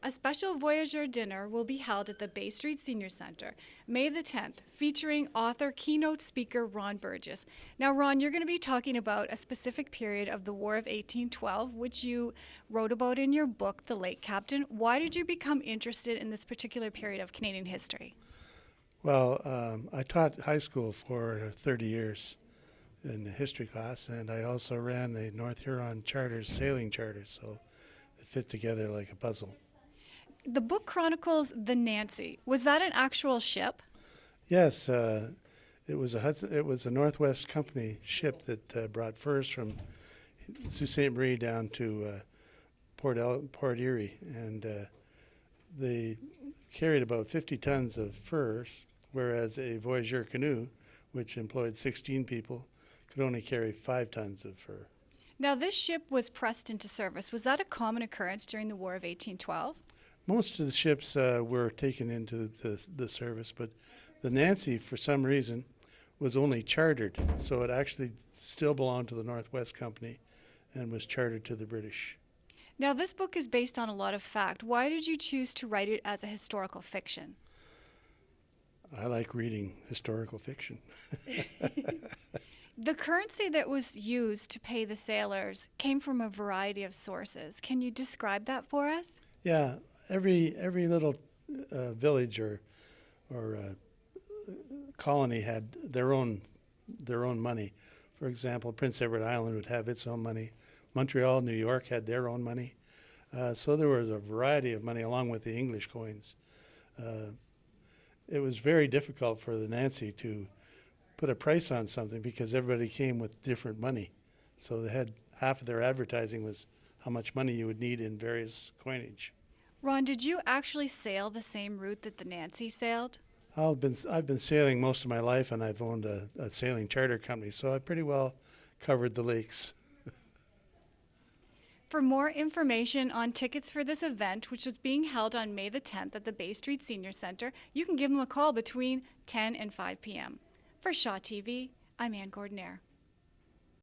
A special Voyageur dinner will be held at the Bay Street Senior Center, May the 10th, featuring author, keynote speaker Ron Burgess. Now, Ron, you're going to be talking about a specific period of the War of 1812, which you wrote about in your book, The Late Captain. Why did you become interested in this particular period of Canadian history? Well, I taught high school for 30 years in the history class, and I also ran the North Huron Charters sailing charter, so it fit together like a puzzle. The book chronicles the Nancy. Was that an actual ship? Yes, it was a Northwest Company ship that brought furs from Sault Ste. Marie down to Port Erie, and they carried about 50 tons of furs, whereas a Voyageur canoe, which employed 16 people, could only carry 5 tons of fur. Now, this ship was pressed into service. Was that a common occurrence during the War of 1812? Most of the ships were taken into the service, but the Nancy, for some reason, was only chartered, so it actually still belonged to the Northwest Company and was chartered to the British. Now, this book is based on a lot of fact. Why did you choose to write it as a historical fiction? I like reading historical fiction. The currency that was used to pay the sailors came from a variety of sources. Can you describe that for us? Yeah, every little village or colony had their own money. For example, Prince Edward Island would have its own money. Montreal, New York had their own money. So there was a variety of money along with the English coins. It was very difficult for the Nancy to put a price on something because everybody came with different money. So they had half of their advertising was how much money you would need in various coinage. Ron, did you actually sail the same route that the Nancy sailed? I've been sailing most of my life, and I've owned a sailing charter company, so I pretty well covered the lakes. For more information on tickets for this event, which is being held on May the 10th at the Bay Street Senior Center, you can give them a call between 10 and 5 p.m. For Shaw TV, I'm Ann Gordon-Air.